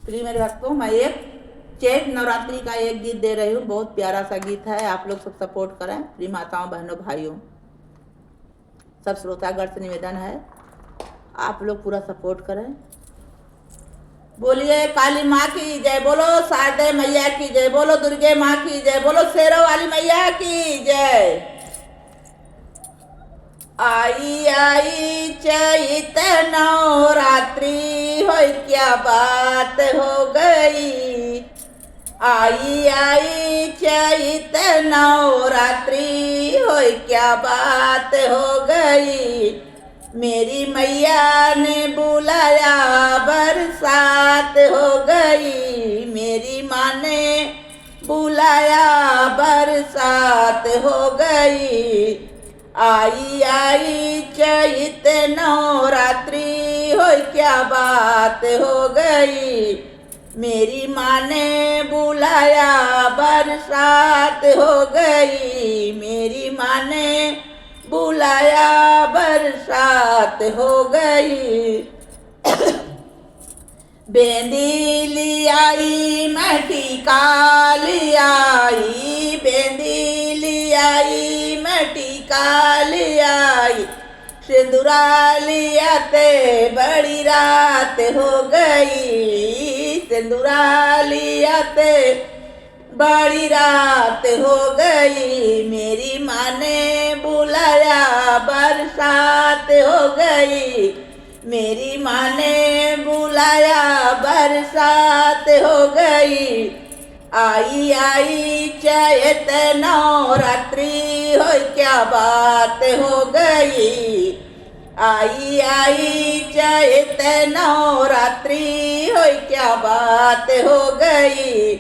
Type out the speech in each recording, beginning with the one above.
प्रिय मेरे भक्तों, मैं एक चैत नवरात्रि का एक गीत दे रही हूँ। बहुत प्यारा सा गीत है, आप लोग सब सपोर्ट करें। प्रिय माताओं, बहनों, भाइयों, सब श्रोतागण से निवेदन है, आप लोग पूरा सपोर्ट करें। बोलिए काली माँ की जय, बोलो शारदे मैया की जय, बोलो दुर्गे माँ की जय, बोलो शेरों वाली मैया की जय। आई आई चैत नवरात्रि, हो क्या बात हो गई। आई आई चैत नवरात्रि, हो क्या बात हो गई। मेरी मैया ने बुलाया बरसात हो गई। मेरी माँ ने बुलाया बरसात हो गई। आई आई चैत नवरात्रि, हो क्या बात हो गई। मेरी माँ ने बुलाया बरसात हो गई। मेरी माँ ने बुलाया बरसात हो गई। बेंदी लियाई मैं टीका लियाई, बेंदी लियाई मैं टीका लियाई। सिंदूरा लियाते बड़ी रात हो गई। सिंदूरा लियाते बड़ी रात हो गई। मेरी माँ ने बुलाया बरसात हो गई। मेरी माँ ने बुलाया बरसात हो गई। आई आई चैत नवरात्रि, हो क्या बात हो गई। आई आई चैत नवरात्रि, हो क्या बात हो गई।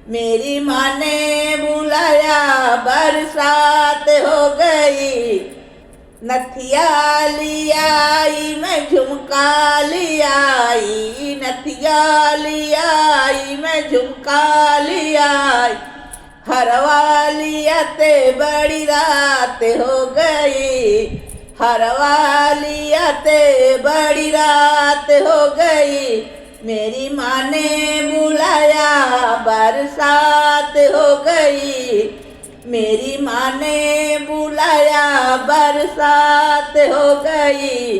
मेरी माँ ने बुलाया बरसात हो गई। नथिया लियाई मैं झुमका लियाई, नथिया लियाई मैं झुमका लियाई। हरवा लियाते बड़ी रात हो गई। हरवा लियाते बड़ी रात हो गई। मेरी माँ ने बुलाया बरसात हो गई। मेरी माँ ने बुलाया बरसात हो गई।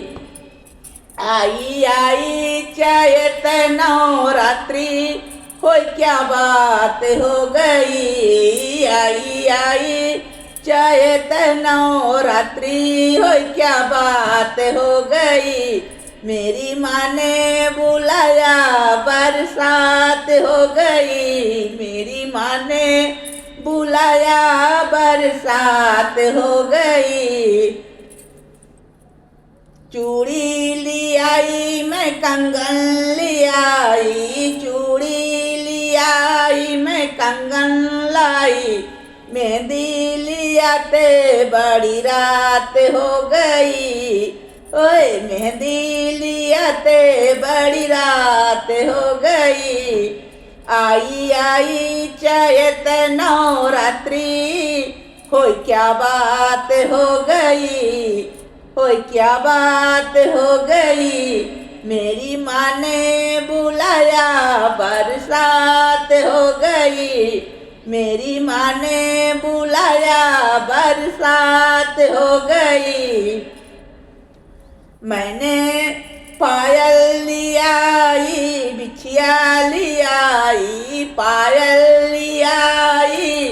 आई आई चैत नवरात्रि, हो क्या बात हो गई। आई आई चैत नवरात्रि, हो क्या बात हो गई। मेरी माँ ने बुलाया बरसात हो गई। मेरी माँ ने बुलाया बरसात हो गई। चूड़ी लियाई मैं कंगन लियाई, चूड़ी लियाई मैं कंगन लाई। मेहंदी लियाते बड़ी रात हो गई। ओए मेहंदी लियाते बड़ी रात हो गई। आई आई चैत नवरात्रि, हो क्या बात हो गई। हो क्या बात हो गई। मेरी माँ ने बुलाया बरसात हो गई। मेरी माँ ने बुलाया बरसात हो गई। मैंने पायल लियाई बिछिया लियाई, पायल लियाई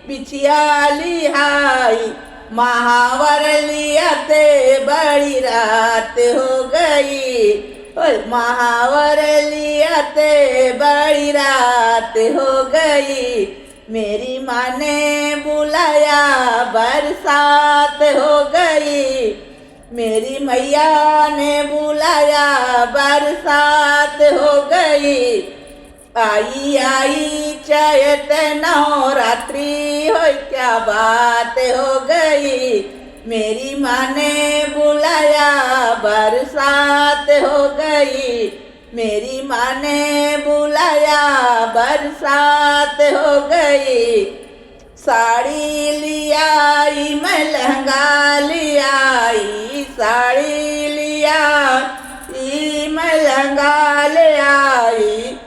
बिछिया लियाई। महावर लियाते बड़ी रात हो गई। महावर लियाते बड़ी रात हो गई। मेरी माँ ने बुलाया बरसात हो गई। मेरी मैया ने बुलाया बरसात हो गई। आई आई चैत नवरात्रि, हो क्या बात हो गई। मेरी माँ ने बुलाया बरसात हो गई। मेरी माँ ने बुलाया बरसात हो गई। साड़ी लियाई मैं लहंगा लियाई, साड़ी लियाई मैं लहंगा ले आई।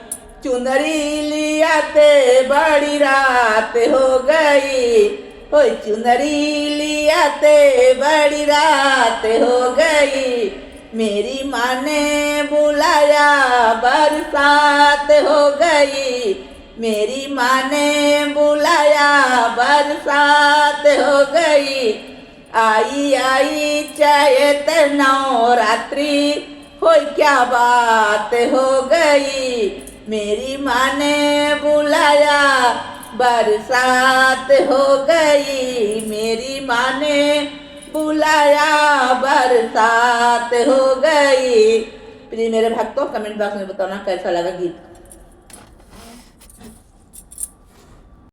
चुनरी लियाते बड़ी रात हो गई, ओए चुनरी लियाते बड़ी रात हो गई, मेरी माँ ने बुलाया बरसात हो गई, मेरी माँ ने बुलाया बरसात हो गई, आई आई चैत नवरात्रि, होय क्या बात हो गई, मेरी माँ ने बुलाया बरसात हो गई, मेरी माँ ने बुलाया बरसात हो गई। प्रिय मेरे भक्तों, कमेंट बॉक्स में बताना कैसा लगा गीत।